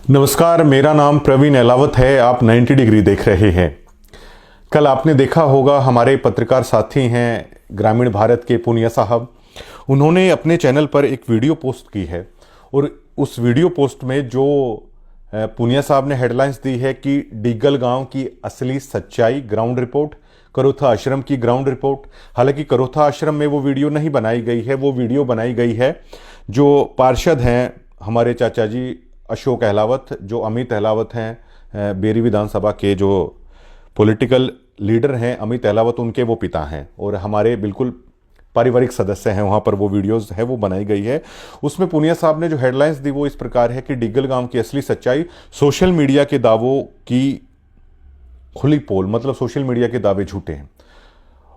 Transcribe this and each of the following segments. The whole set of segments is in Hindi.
नमस्कार, मेरा नाम प्रवीण एलावत है। आप 90 डिग्री देख रहे हैं। कल आपने देखा होगा, हमारे पत्रकार साथी हैं ग्रामीण भारत के पुनिया साहब, उन्होंने अपने चैनल पर एक वीडियो पोस्ट की है और उस वीडियो पोस्ट में जो पुनिया साहब ने हेडलाइंस दी है कि डिग्गल गांव की असली सच्चाई, ग्राउंड रिपोर्ट, करोथा आश्रम की ग्राउंड रिपोर्ट। हालांकि करोथा आश्रम में वो वीडियो नहीं बनाई गई है, वो वीडियो बनाई गई है जो पार्षद हैं हमारे चाचा जी अशोक अहलावत, जो अमित अहलावत हैं, बेरी विधानसभा के जो पॉलिटिकल लीडर हैं अमित अहलावत, उनके वो पिता हैं और हमारे बिल्कुल पारिवारिक सदस्य हैं। वहाँ पर वो वीडियोस है वो बनाई गई है। उसमें पुनिया साहब ने जो हेडलाइंस दी वो इस प्रकार है कि डिग्गल गांव की असली सच्चाई, सोशल मीडिया के दावों की खुली पोल, मतलब सोशल मीडिया के दावे झूठे हैं।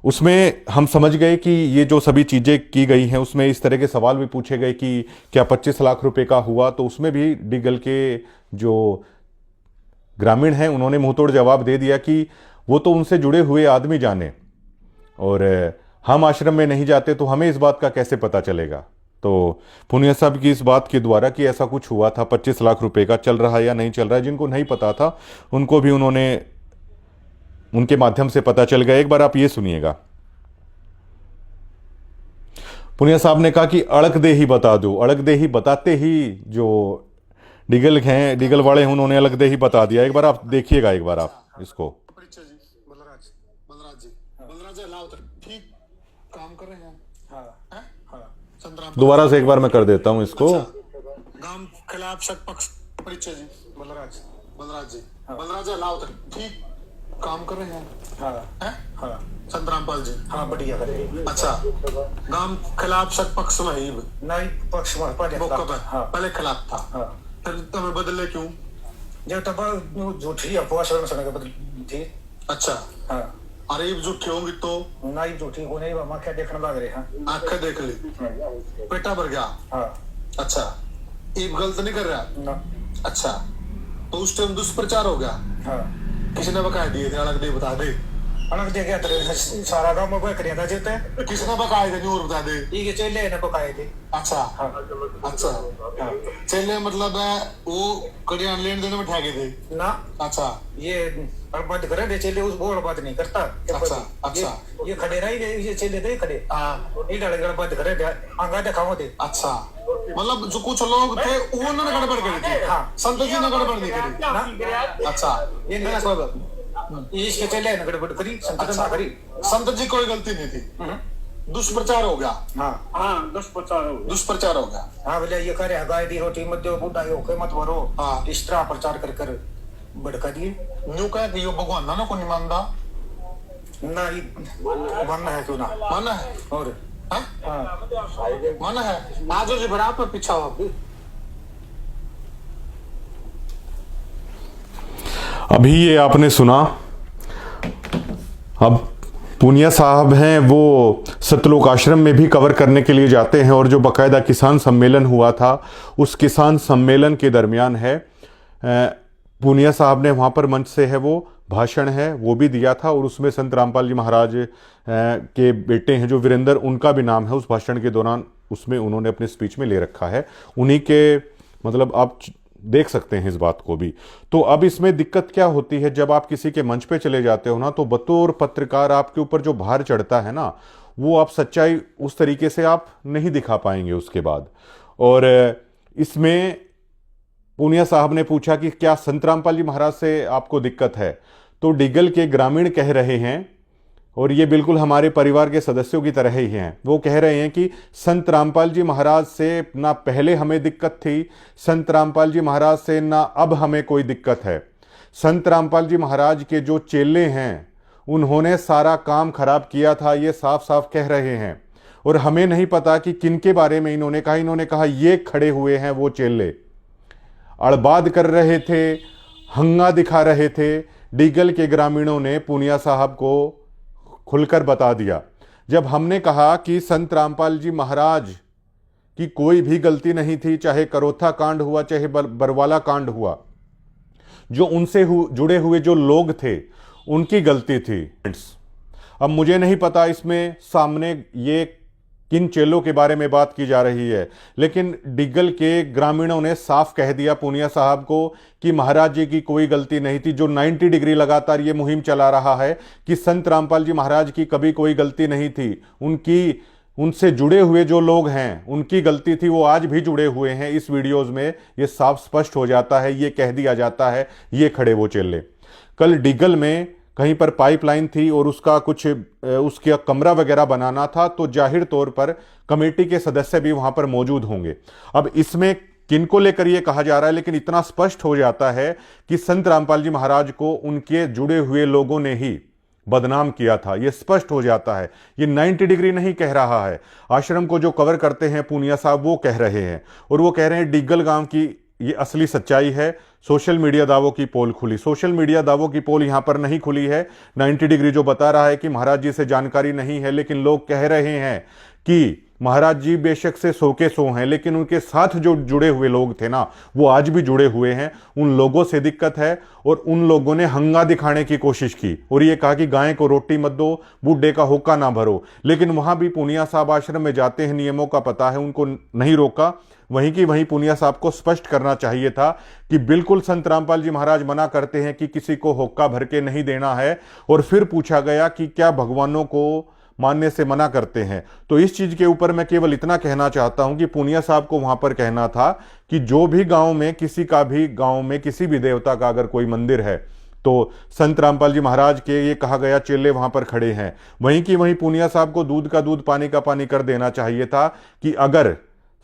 उसमें हम समझ गए कि ये जो सभी चीज़ें की गई हैं उसमें इस तरह के सवाल भी पूछे गए कि क्या 25 लाख रुपए का हुआ, तो उसमें भी डिग्गल के जो ग्रामीण हैं उन्होंने मुंहतोड़ जवाब दे दिया कि वो तो उनसे जुड़े हुए आदमी जाने, और हम आश्रम में नहीं जाते तो हमें इस बात का कैसे पता चलेगा। तो पुनिया साहब की इस बात के द्वारा कि ऐसा कुछ हुआ था, 25 लाख रुपए का चल रहा है या नहीं चल रहा है, जिनको नहीं पता था उनको भी उनके माध्यम से पता चल गया। एक बार आप ये सुनिएगा। पुनिया साहब ने कहा कि अड़क दे ही बता दो, अड़क दे ही बताते ही जो डिग्गल हैं, डिग्गल वाले हैं, उन्होंने अड़क दे ही बता दिया। एक बार आप देखिएगा, एक बार आप इसको। ठीक काम कर रहे हैं। दोबारा से एक बार मैं कर देता हूं इसको। गांव खिलाफ शक पक्ष परिचय जी बलराज जी लावत ठीक काम कर रहे हैं। संतरामपाल जी बढ़िया करे। अच्छा, गांव खिलाफ शक पक्ष में ही नहीं पक्ष में पहले खिलाफ था। फिर तुम्हें बदले क्यों? जब तब झूठी अफवाह सुनने के बदल थी। अच्छा, अरे ये झूठी होंगी तो नहीं झूठी हो नहीं, आंखें देखने लग रहे हैं। आंखें देख ली, पेटा भर गया। अच्छा, ये गलत नहीं कर रहा। अच्छा, तो उस टाइम दुष्प्रचार हो गया। किसी ने बकाया दिए थे, अलग दे बता दे। अलग दे गया तेरे सारा गांव में बकरियां था जेते। किसने बकाए थे और बता दे। ये चेले ने बकाए थे। अच्छा अच्छा, चेले मतलब वो कड़ियां लेन देन में ठाके थे ना। अच्छा, ये बात करे दे चेले उस बोल बात नहीं करता। अच्छा, ये खड़े रही ये चेले थे खड़े। ये डाले गड़ बात करे आंगा दिखाओ दे। अच्छा, मतलब जो कुछ लोग थे उन्होंने गड़बड़ करी थी। संत जी ने गड़बड़ नहीं करी। अच्छा, ये नहीं कोई बात, इसके चेले ने गड़बड़ करी, संत ना करी। संत जी कोई गलती नहीं थी, दुष्प्रचार हो गया। दुष्प्रचार हो गया। बोले ये करे गाय दी रोटी मत दो, बूढ़ा यो के मत भरो। इस तरह प्रचार कर कर भड़का दिए। न्यू कह कि यो भगवान ना को नहीं मानता ना, ही मानना है क्यों ना माना है। और माना है आज जी बराबर पीछा हो। अभी ये आपने सुना। अब पुनिया साहब हैं वो सतलोक आश्रम में भी कवर करने के लिए जाते हैं और जो बाकायदा किसान सम्मेलन हुआ था उस किसान सम्मेलन के दरमियान है पुनिया साहब ने वहाँ पर मंच से है वो भाषण है वो भी दिया था, और उसमें संत रामपाल जी महाराज के बेटे हैं जो वीरेंद्र, उनका भी नाम है उस भाषण के दौरान, उसमें उन्होंने अपने स्पीच में ले रखा है। उन्हीं के मतलब आप देख सकते हैं इस बात को भी। तो अब इसमें दिक्कत क्या होती है, जब आप किसी के मंच पे चले जाते हो ना, तो बतौर पत्रकार आपके ऊपर जो भार चढ़ता है ना, वो आप सच्चाई उस तरीके से आप नहीं दिखा पाएंगे उसके बाद। और इसमें पुनिया साहब ने पूछा कि क्या संत रामपाल जी महाराज से आपको दिक्कत है, तो डिग्गल के ग्रामीण कह रहे हैं, और ये बिल्कुल हमारे परिवार के सदस्यों की तरह ही हैं, वो कह रहे हैं कि संत रामपाल जी महाराज से ना पहले हमें दिक्कत थी, संत रामपाल जी महाराज से ना अब हमें कोई दिक्कत है। संत रामपाल जी महाराज के जो चेले हैं उन्होंने सारा काम खराब किया था, ये साफ साफ कह रहे हैं। और हमें नहीं पता कि किनके बारे में इन्होंने कहा ये खड़े हुए हैं वो चेले, अड़बाद कर रहे थे, हंगा दिखा रहे थे। डिग्गल के ग्रामीणों ने पुनिया साहब को खुलकर बता दिया। जब हमने कहा कि संत रामपाल जी महाराज की कोई भी गलती नहीं थी, चाहे करोथा कांड हुआ चाहे बरवाला कांड हुआ, जो उनसे जुड़े हुए जो लोग थे उनकी गलती थी। अब मुझे नहीं पता इसमें सामने ये किन चेलों के बारे में बात की जा रही है। लेकिन डिग्गल के ग्रामीणों ने साफ कह दिया पूनिया साहब को कि महाराज जी की कोई गलती नहीं थी। जो 90 डिग्री लगातार ये मुहिम चला रहा है कि संत रामपाल जी महाराज की कभी कोई गलती नहीं थी, उनसे जुड़े हुए जो लोग हैं उनकी गलती थी, वो आज भी जुड़े हुए हैं। इस वीडियोज में ये साफ स्पष्ट हो जाता है, ये कह दिया जाता है। ये खड़े वो चेले। कल डिग्गल में कहीं पर पाइपलाइन थी और उसका कुछ उसका कमरा वगैरह बनाना था, तो जाहिर तौर पर कमेटी के सदस्य भी वहां पर मौजूद होंगे। अब इसमें किनको लेकर यह कहा जा रहा है, लेकिन इतना स्पष्ट हो जाता है कि संत रामपाल जी महाराज को उनके जुड़े हुए लोगों ने ही बदनाम किया था। यह स्पष्ट हो जाता है। ये 90 डिग्री नहीं कह रहा है। आश्रम को जो कवर करते हैं पूनिया साहब वो कह रहे हैं, और वो कह रहे हैं डिग्गल गांव की ये असली सच्चाई है। सोशल मीडिया दावों की पोल खुली। सोशल मीडिया दावों की पोल यहां पर नहीं खुली है। 90 डिग्री जो बता रहा है कि महाराज जी से जानकारी नहीं है, लेकिन लोग कह रहे हैं कि महाराज जी बेशक से 100 के 100 हैं, लेकिन उनके साथ जो जुड़े हुए लोग थे ना, वो आज भी जुड़े हुए हैं। उन लोगों से दिक्कत है, और उन लोगों ने हंगा दिखाने की कोशिश की और ये कहा कि गाय को रोटी मत दो, बूढ़े का होका ना भरो। लेकिन वहां भी पूनिया साहब आश्रम में जाते हैं, नियमों का पता है, उनको नहीं रोका। वहीं की वहीं पूनिया साहब को स्पष्ट करना चाहिए था कि बिल्कुल संत रामपाल जी महाराज मना करते हैं कि किसी को होक्का भर के नहीं देना है। और फिर पूछा गया कि क्या भगवानों को मानने से मना करते हैं। तो इस चीज के ऊपर मैं केवल इतना कहना चाहता हूं कि पूनिया साहब को वहां पर कहना था कि जो भी गांव में किसी भी देवता का अगर कोई मंदिर है, तो संत रामपाल जी महाराज के ये कहा गया चेले वहां पर खड़े हैं। वहीं की वहीं पूनिया साहब को दूध का दूध पानी का पानी कर देना चाहिए था कि अगर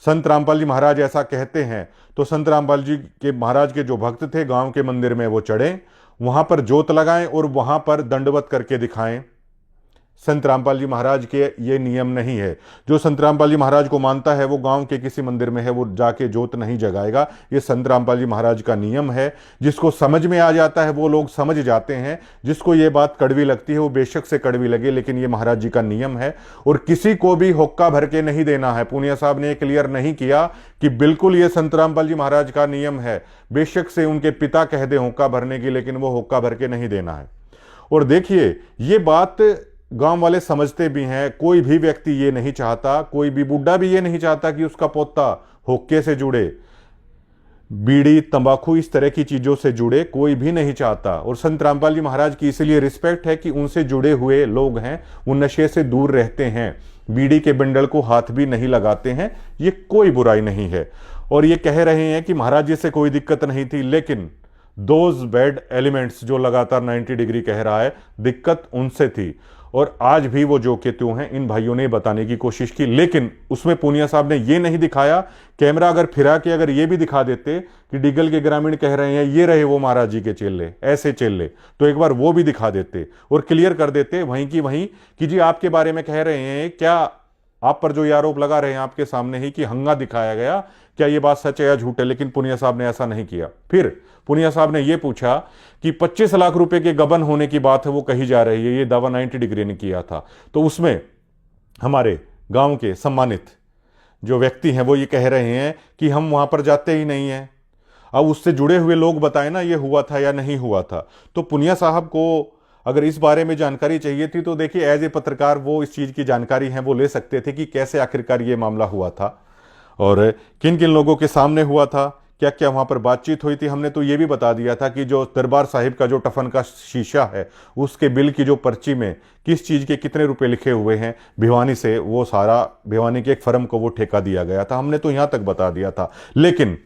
संत रामपाल जी महाराज ऐसा कहते हैं तो संत रामपाल जी के महाराज के जो भक्त थे गांव के मंदिर में वो चढ़ें, वहां पर जोत लगाएं और वहां पर दंडवत करके दिखाएं। संत रामपाल जी महाराज के ये नियम नहीं है। जो संत रामपाल जी महाराज को मानता है वो गांव के किसी मंदिर में है, वो जाके जोत नहीं जगाएगा। ये संत रामपाल जी महाराज का नियम है। जिसको समझ में आ जाता है वो लोग समझ जाते हैं, जिसको ये बात कड़वी लगती है वो बेशक से कड़वी लगे, लेकिन ये महाराज जी का नियम है। और किसी को भी होक्का भर के नहीं देना है। पूनिया साहब ने क्लियर नहीं किया कि बिल्कुल ये संत रामपाल जी महाराज का नियम है। बेशक से उनके पिता कह दे होक्का भरने की, लेकिन वो होक्का भर के नहीं देना है। और देखिए ये बात गांव वाले समझते भी हैं। कोई भी व्यक्ति ये नहीं चाहता, कोई भी बुढ़ा भी ये नहीं चाहता कि उसका पोता होक्के से जुड़े, बीड़ी तंबाकू इस तरह की चीजों से जुड़े, कोई भी नहीं चाहता। और संत रामपाल जी महाराज की इसलिए रिस्पेक्ट है कि उनसे जुड़े हुए लोग हैं, वो नशे से दूर रहते हैं, बीड़ी के बंडल को हाथ भी नहीं लगाते हैं। ये कोई बुराई नहीं है। और ये कह रहे हैं कि महाराज जी से कोई दिक्कत नहीं थी, लेकिन दोज बैड एलिमेंट्स जो लगातार 90 डिग्री कह रहा है, दिक्कत उनसे थी। और आज भी वो जो के त्यों हैं, इन भाइयों ने बताने की कोशिश की, लेकिन उसमें पूनिया साहब ने ये नहीं दिखाया। कैमरा अगर फिरा के अगर ये भी दिखा देते कि डिग्गल के ग्रामीण कह रहे हैं ये रहे वो महाराज जी के चेले, ऐसे चेले, तो एक बार वो भी दिखा देते और क्लियर कर देते वहीं की वहीं कि जी आपके बारे में कह रहे हैं, क्या आप पर जो ये आरोप लगा रहे हैं आपके सामने ही कि हंगा दिखाया गया, क्या ये बात सच है या झूठ है। लेकिन पूनिया साहब ने ऐसा नहीं किया। फिर पूनिया साहब ने यह पूछा कि 25 लाख रुपए के गबन होने की बात है वो कही जा रही है, ये दावा 90 डिग्री ने किया था। तो उसमें हमारे गांव के सम्मानित जो व्यक्ति हैं वो ये कह रहे हैं कि हम वहां पर जाते ही नहीं हैं। अब उससे जुड़े हुए लोग बताएं ना ये हुआ था या नहीं हुआ था। तो पूनिया साहब को अगर इस बारे में जानकारी चाहिए थी तो देखिए एज ए पत्रकार वो इस चीज की जानकारी है वो ले सकते थे कि कैसे आखिरकार ये मामला हुआ था और किन किन लोगों के सामने हुआ था, क्या क्या वहां पर बातचीत हुई थी। हमने तो ये भी बता दिया था कि जो दरबार साहिब का जो टफन का शीशा है उसके बिल की जो पर्ची में किस चीज के कितने रुपए लिखे हुए हैं भिवानी से, वो सारा भिवानी के एक फर्म को वो ठेका दिया गया था। हमने तो यहां तक बता दिया था। लेकिन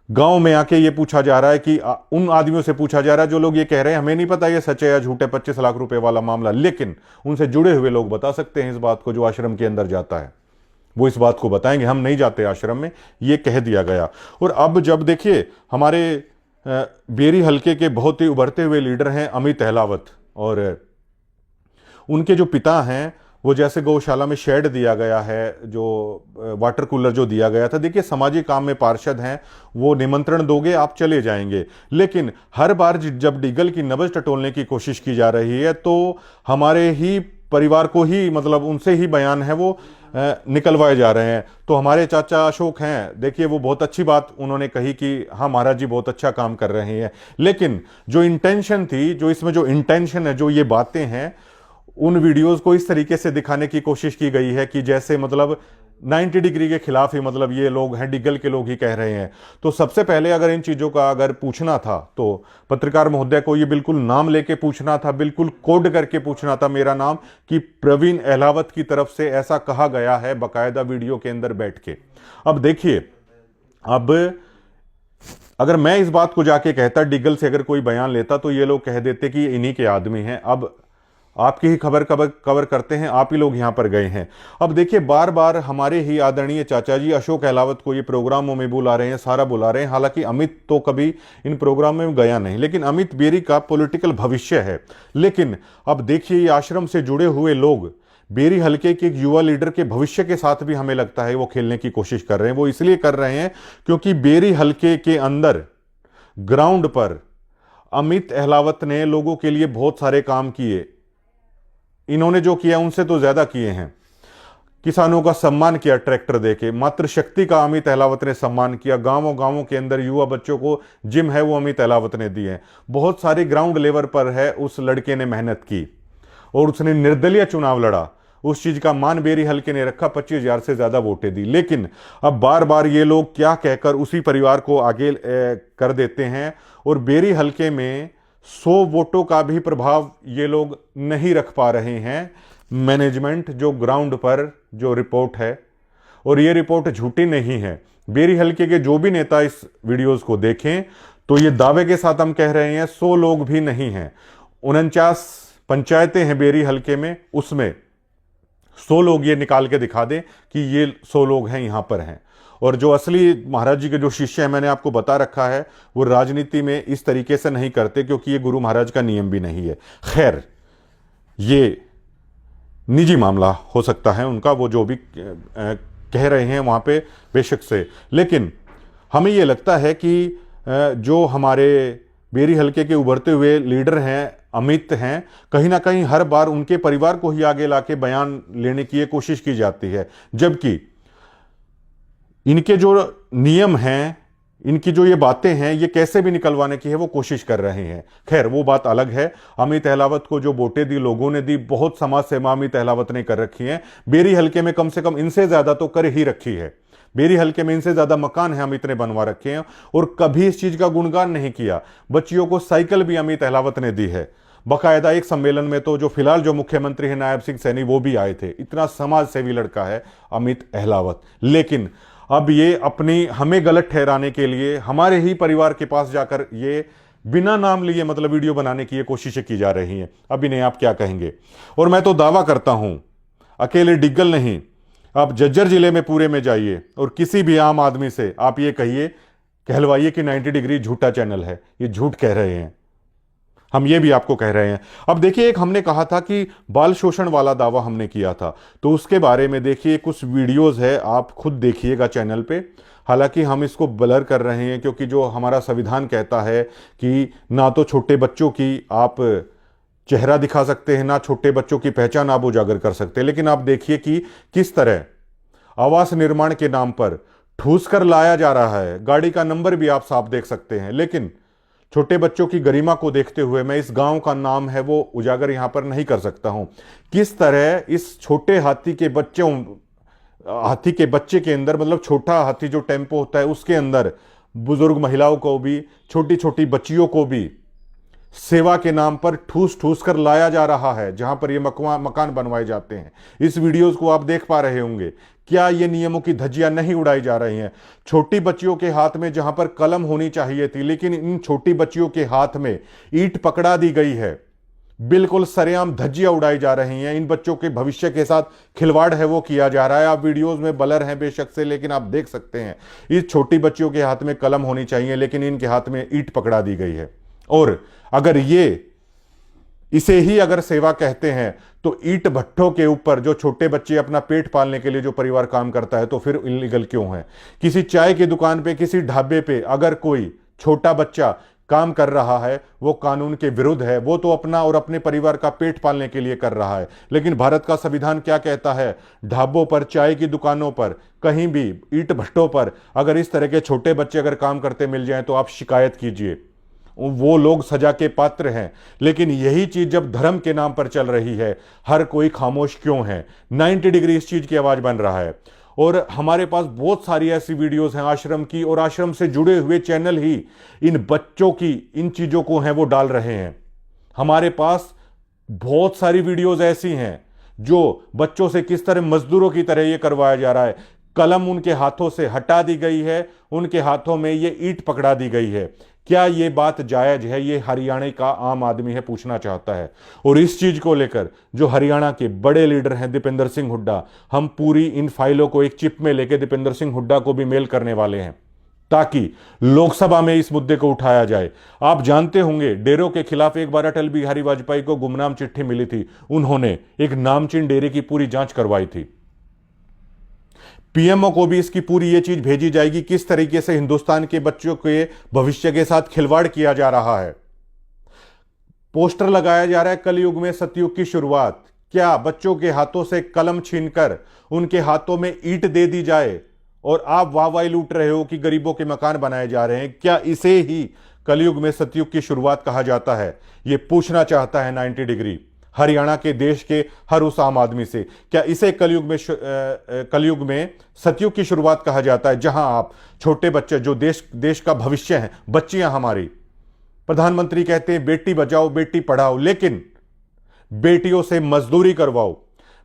गांव में आके ये पूछा जा रहा है कि उन आदमियों से पूछा जा रहा है जो लोग ये कह रहे हैं हमें नहीं पता ये सच है या झूठ है 25 लाख रुपए वाला मामला, लेकिन उनसे जुड़े हुए लोग बता सकते हैं इस बात को। जो आश्रम के अंदर जाता है वो इस बात को बताएंगे, हम नहीं जाते आश्रम में, ये कह दिया गया। और अब जब देखिए हमारे बेरी हलके के बहुत ही उभरते हुए लीडर हैं अमित अहलावत, और उनके जो पिता हैं वो जैसे गौशाला में शेड दिया गया है, जो वाटर कूलर जो दिया गया था, देखिए सामाजिक काम में पार्षद हैं, वो निमंत्रण दोगे आप चले जाएंगे। लेकिन हर बार जब डिग्गल की नब्ज टटोलने की कोशिश की जा रही है तो हमारे ही परिवार को ही मतलब उनसे ही बयान है वो निकलवाए जा रहे हैं। तो हमारे चाचा अशोक हैं, देखिए वो बहुत अच्छी बात उन्होंने कही कि हाँ महाराज जी बहुत अच्छा काम कर रहे हैं, लेकिन जो इंटेंशन थी, जो इसमें जो इंटेंशन है, जो ये बातें हैं, उन वीडियोस को इस तरीके से दिखाने की कोशिश की गई है कि जैसे मतलब 90 डिग्री के खिलाफ ही मतलब ये लोग हैं, डिगल के लोग ही कह रहे हैं। तो सबसे पहले अगर इन चीज़ों का अगर पूछना था तो पत्रकार महोदय को ये बिल्कुल नाम लेके पूछना था, बिल्कुल कोड करके पूछना था मेरा नाम, कि प्रवीण अहलावत की तरफ से ऐसा कहा गया है बाकायदा वीडियो के अंदर बैठ के। अब देखिए, अब अगर मैं इस बात को जाके कहता, डिगल से अगर कोई बयान लेता, तो ये लोग कह देते कि ये इन्हीं के आदमी हैं। अब आपकी ही खबर कवर करते हैं, आप ही लोग यहां पर गए हैं। अब देखिए, बार बार हमारे ही आदरणीय चाचा जी अशोक अहलावत को ये प्रोग्रामों में बुला रहे हैं, सारा बुला रहे हैं। हालांकि अमित तो कभी इन प्रोग्राम में गया नहीं, लेकिन अमित बेरी का पॉलिटिकल भविष्य है। लेकिन अब देखिए, ये आश्रम से जुड़े हुए लोग बेरी हलके के एक युवा लीडर के भविष्य के साथ भी हमें लगता है वो खेलने की कोशिश कर रहे हैं। वो इसलिए कर रहे हैं क्योंकि बेरी हलके के अंदर ग्राउंड पर अमित अहलावत ने लोगों के लिए बहुत सारे काम किए। इन्होंने जो किया उनसे तो ज्यादा किए हैं। किसानों का सम्मान किया ट्रैक्टर देके, मातृशक्ति का अमित अहलावत ने सम्मान किया। गांवों गांवों के अंदर युवा बच्चों को जिम है वो अमित अहलावत ने दिए। बहुत सारे ग्राउंड लेवल पर है उस लड़के ने मेहनत की और उसने निर्दलीय चुनाव लड़ा। उस चीज का मान बेरी हलके ने रखा, 25,000 से ज्यादा वोटें दी। लेकिन अब बार बार ये लोग क्या कहकर उसी परिवार को आगे कर देते हैं, और बेरी हलके में 100 वोटों का भी प्रभाव ये लोग नहीं रख पा रहे हैं। मैनेजमेंट जो ग्राउंड पर जो रिपोर्ट है, और ये रिपोर्ट झूठी नहीं है, बेरी हलके के जो भी नेता इस वीडियोस को देखें तो ये दावे के साथ हम कह रहे हैं 100 लोग भी नहीं हैं। 49 पंचायतें हैं बेरी हलके में, उसमें 100 लोग ये निकाल के दिखा दें कि ये 100 लोग हैं, यहां पर हैं। और जो असली महाराज जी के जो शिष्य हैं, मैंने आपको बता रखा है, वो राजनीति में इस तरीके से नहीं करते क्योंकि ये गुरु महाराज का नियम भी नहीं है। खैर, ये निजी मामला हो सकता है उनका, वो जो भी कह रहे हैं वहां पे बेशक से। लेकिन हमें ये लगता है कि जो हमारे बेरी हलके के उभरते हुए लीडर हैं, अमित हैं, कहीं ना कहीं हर बार उनके परिवार को ही आगे लाके बयान लेने की कोशिश की जाती है, जबकि इनके जो नियम हैं, इनकी जो ये बातें हैं, ये कैसे भी निकलवाने की है वो कोशिश कर रहे हैं। खैर, वो बात अलग है। अमित अहलावत को जो वोटें दी लोगों ने दी, बहुत समाज सेवा अमित अहलावत ने कर रखी है। बेरी हलके में कम से कम इनसे ज्यादा तो कर ही रखी है। बेरी हलके में इनसे ज्यादा मकान है अमित ने बनवा रखे हैं, और कभी इस चीज का गुणगान नहीं किया। बच्चियों को साइकिल भी अमित अहलावत ने दी है। बाकायदा एक सम्मेलन में तो जो फिलहाल जो मुख्यमंत्री है नायब सिंह सैनी, वो भी आए थे। इतना समाज सेवी लड़का है अमित अहलावत। लेकिन अब ये अपनी हमें गलत ठहराने के लिए हमारे ही परिवार के पास जाकर ये बिना नाम लिए मतलब वीडियो बनाने की ये कोशिशें की जा रही हैं। अब इन्हें आप क्या कहेंगे? और मैं तो दावा करता हूं, अकेले डिग्गल नहीं, आप जज्जर जिले में पूरे में जाइए और किसी भी आम आदमी से आप ये कहिए, कहलवाइए कि 90 डिग्री झूठा चैनल है, ये झूठ कह रहे हैं। हम ये भी आपको कह रहे हैं। अब देखिए, एक हमने कहा था कि बाल शोषण वाला दावा हमने किया था, तो उसके बारे में देखिए कुछ वीडियोस है, आप खुद देखिएगा चैनल पे। हालांकि हम इसको ब्लर कर रहे हैं क्योंकि जो हमारा संविधान कहता है कि ना तो छोटे बच्चों की आप चेहरा दिखा सकते हैं, ना छोटे बच्चों की पहचान आप उजागर कर सकते हैं। लेकिन आप देखिए कि किस तरह आवास निर्माण के नाम पर ठूस कर लाया जा रहा है। गाड़ी का नंबर भी आप साफ देख सकते हैं। लेकिन छोटे बच्चों की गरिमा को देखते हुए मैं इस गांव का नाम है वो उजागर यहां पर नहीं कर सकता हूं। किस तरह इस छोटे हाथी के बच्चे के अंदर, मतलब छोटा हाथी जो टेम्पो होता है उसके अंदर बुजुर्ग महिलाओं को भी, छोटी छोटी बच्चियों को भी सेवा के नाम पर ठूस ठूस कर लाया जा रहा है, जहां पर ये मकान बनवाए जाते हैं। इस वीडियोस को आप देख पा रहे होंगे। क्या ये नियमों की धज्जियां नहीं उड़ाई जा रही हैं? छोटी बच्चियों के हाथ में जहां पर कलम होनी चाहिए थी, लेकिन इन छोटी बच्चियों के हाथ में ईंट पकड़ा दी गई है। बिल्कुल सरेआम धज्जियां उड़ाई जा रही हैं। इन बच्चों के भविष्य के साथ खिलवाड़ है वो किया जा रहा है। आप वीडियोस में ब्लर हैं बेशक से, लेकिन आप देख सकते हैं इस छोटी बच्चियों के हाथ में कलम होनी चाहिए, लेकिन इनके हाथ में ईंट पकड़ा दी गई है। और अगर इसे ही अगर सेवा कहते हैं तो ईंट भट्ठों के ऊपर जो छोटे बच्चे अपना पेट पालने के लिए जो परिवार काम करता है, तो फिर इलीगल क्यों है? किसी चाय की दुकान पे, किसी ढाबे पे अगर कोई छोटा बच्चा काम कर रहा है, वो कानून के विरुद्ध है। वो तो अपना और अपने परिवार का पेट पालने के लिए कर रहा है। लेकिन भारत का संविधान क्या कहता है? ढाबों पर, चाय की दुकानों पर, कहीं भी ईंट भट्टों पर अगर इस तरह के छोटे बच्चे अगर काम करते मिल जाएं तो आप शिकायत कीजिए। वो लोग सजा के पात्र हैं। लेकिन यही चीज जब धर्म के नाम पर चल रही है, हर कोई खामोश क्यों है? 90 डिग्री इस चीज की आवाज बन रहा है। और हमारे पास बहुत सारी ऐसी वीडियोस हैं आश्रम की, और आश्रम से जुड़े हुए चैनल ही इन बच्चों की इन चीजों को हैं वो डाल रहे हैं। हमारे पास बहुत सारी वीडियोस ऐसी हैं जो बच्चों से किस तरह मजदूरों की तरह ये करवाया जा रहा है। कलम उनके हाथों से हटा दी गई है, उनके हाथों में ये ईंट पकड़ा दी गई है। क्या ये बात जायज है? ये हरियाणा का आम आदमी है पूछना चाहता है। और इस चीज को लेकर जो हरियाणा के बड़े लीडर हैं दीपेंद्र सिंह हुड्डा, हम पूरी इन फाइलों को एक चिप में लेकर दीपेंद्र सिंह हुड्डा को भी मेल करने वाले हैं ताकि लोकसभा में इस मुद्दे को उठाया जाए। आप जानते होंगे डेरों के खिलाफ एक बार अटल बिहारी वाजपेयी को गुमनाम चिट्ठी मिली थी, उन्होंने एक नामचीन डेरे की पूरी जांच करवाई थी। पीएमओ को भी इसकी पूरी ये चीज भेजी जाएगी किस तरीके से हिंदुस्तान के बच्चों के भविष्य के साथ खिलवाड़ किया जा रहा है। पोस्टर लगाया जा रहा है कलयुग में सतयुग की शुरुआत। क्या बच्चों के हाथों से कलम छीनकर उनके हाथों में ईंट दे दी जाए और आप वाहवाही लूट रहे हो कि गरीबों के मकान बनाए जा रहे हैं? क्या इसे ही कलयुग में सतयुग की शुरुआत कहा जाता है? यह पूछना चाहता है 90 डिग्री हरियाणा के देश के हर उस आम आदमी से। क्या इसे कलयुग में सतयुग की शुरुआत कहा जाता है, जहां आप छोटे बच्चे जो देश का भविष्य हैं, बच्चियां हमारी, प्रधानमंत्री कहते हैं बेटी बचाओ बेटी पढ़ाओ, लेकिन बेटियों से मजदूरी करवाओ,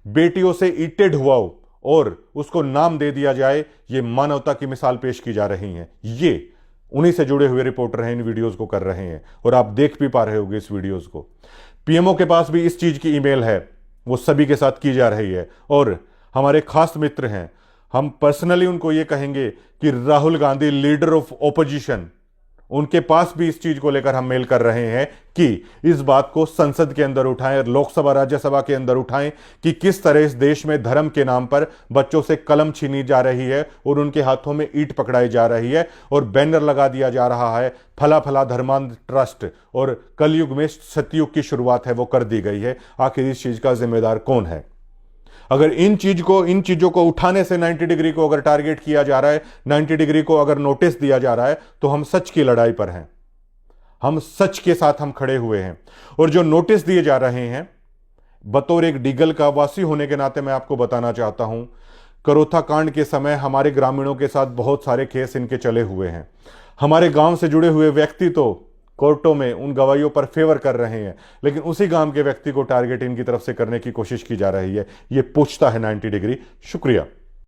बेटियों से ईंटें ढुवाओ और उसको नाम दे दिया जाए, ये मानवता की मिसाल पेश की जा रही है। ये उन्हीं से जुड़े हुए रिपोर्टर हैं, इन वीडियोस को कर रहे हैं और आप देख भी पा रहे होंगे इस वीडियोस को। पीएमओ के पास भी इस चीज की ईमेल है, वो सभी के साथ की जा रही है। और हमारे खास मित्र हैं, हम पर्सनली उनको ये कहेंगे कि Rahul Gandhi leader of opposition, उनके पास भी इस चीज को लेकर हम मेल कर रहे हैं कि इस बात को संसद के अंदर उठाएं, लोकसभा राज्यसभा के अंदर उठाएं कि किस तरह इस देश में धर्म के नाम पर बच्चों से कलम छीनी जा रही है और उनके हाथों में ईंट पकड़ाई जा रही है और बैनर लगा दिया जा रहा है फला फला धर्मांध ट्रस्ट, और कलयुग में सतयुग की शुरुआत है वो कर दी गई है। आखिर इस चीज का जिम्मेदार कौन है? अगर इन चीजों को उठाने से 90 डिग्री को अगर टारगेट किया जा रहा है, 90 डिग्री को अगर नोटिस दिया जा रहा है, तो हम सच की लड़ाई पर हैं, हम सच के साथ हम खड़े हुए हैं। और जो नोटिस दिए जा रहे हैं, बतौर एक डीगल का वासी होने के नाते मैं आपको बताना चाहता हूं, करोथा कांड के समय हमारे ग्रामीणों के साथ बहुत सारे केस इनके चले हुए हैं। हमारे गांव से जुड़े हुए व्यक्ति तो कोर्टों में उन गवाहियों पर फेवर कर रहे हैं, लेकिन उसी गांव के व्यक्ति को टारगेट इनकी तरफ से करने की कोशिश की जा रही है। यह पूछता है 90 डिग्री। शुक्रिया।